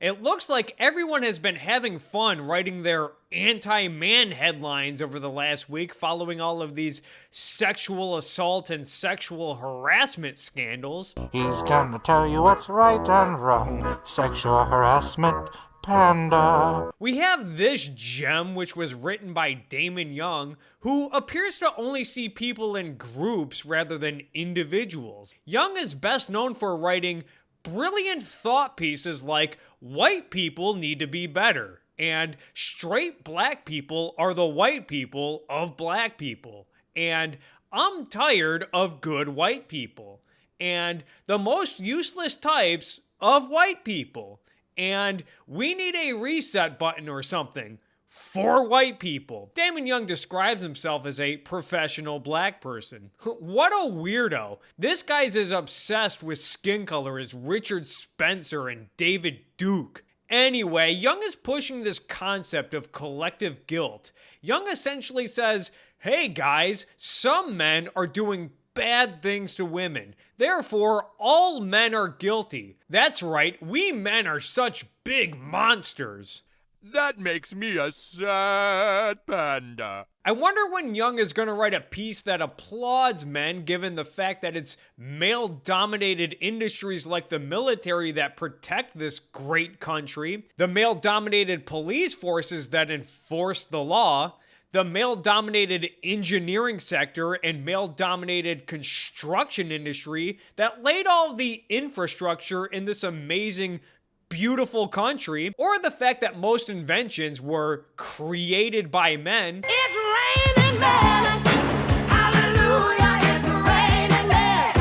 It looks like everyone has been having fun writing their anti-man headlines over the last week following all of these sexual assault and sexual harassment scandals. He's gonna tell you what's right and wrong. Sexual harassment, panda. We have this gem, which was written by Damon Young, who appears to only see people in groups rather than individuals. Young is best known for writing brilliant thought pieces like white people need to be better and straight black people are the white people of black people and I'm tired of good white people and the most useless types of white people and we need a reset button or something for white people. Damon Young describes himself as a professional black person. What a weirdo. This guy's as obsessed with skin color as Richard Spencer and David Duke. Anyway, Young is pushing this concept of collective guilt. Young essentially says, hey guys, some men are doing bad things to women. Therefore, all men are guilty. That's right, we men are such big monsters. That makes me a sad panda. I wonder when Young is going to write a piece that applauds men given the fact that it's male-dominated industries like the military that protect this great country, the male-dominated police forces that enforce the law, the male-dominated engineering sector and male-dominated construction industry that laid all the infrastructure in this amazing beautiful country, or the fact that most inventions were created by men. It's raining men. Hallelujah, it's raining men.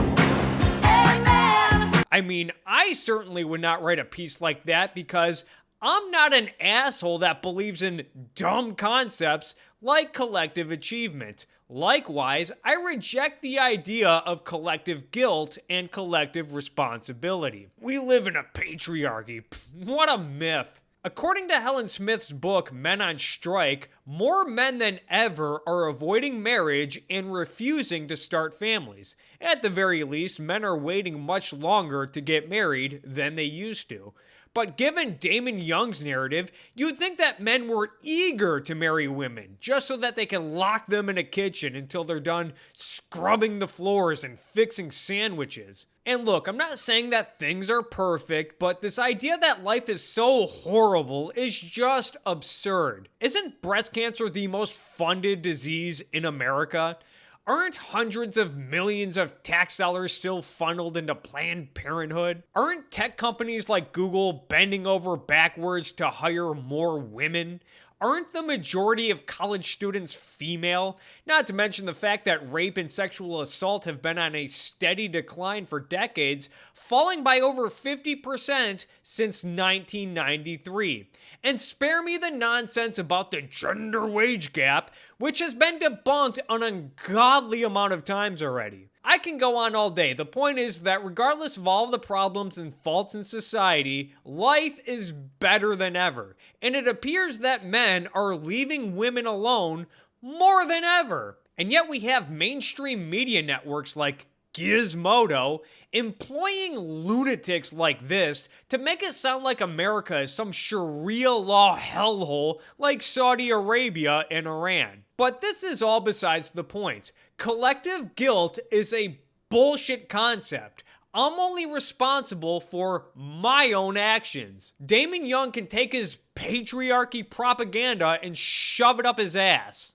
Amen. I mean, I certainly would not write a piece like that because I'm not an asshole that believes in dumb concepts like collective achievement. Likewise, I reject the idea of collective guilt and collective responsibility. We live in a patriarchy. What a myth. According to Helen Smith's book, Men on Strike, more men than ever are avoiding marriage and refusing to start families. At the very least, men are waiting much longer to get married than they used to. But given Damon Young's narrative, you'd think that men were eager to marry women, just so that they can lock them in a kitchen until they're done scrubbing the floors and fixing sandwiches. And look, I'm not saying that things are perfect, but this idea that life is so horrible is just absurd. Isn't breast cancer the most funded disease in America? Aren't hundreds of millions of tax dollars still funneled into Planned Parenthood? Aren't tech companies like Google bending over backwards to hire more women? Aren't the majority of college students female? Not to mention the fact that rape and sexual assault have been on a steady decline for decades, falling by over 50% since 1993. And spare me the nonsense about the gender wage gap, which has been debunked an ungodly amount of times already. I can go on all day. The point is that regardless of all the problems and faults in society, life is better than ever. And it appears that men are leaving women alone more than ever. And yet we have mainstream media networks like Gizmodo employing lunatics like this to make it sound like America is some Sharia law hellhole like Saudi Arabia and Iran. But this is all besides the point. Collective guilt is a bullshit concept. I'm only responsible for my own actions. Damon Young can take his patriarchy propaganda and shove it up his ass.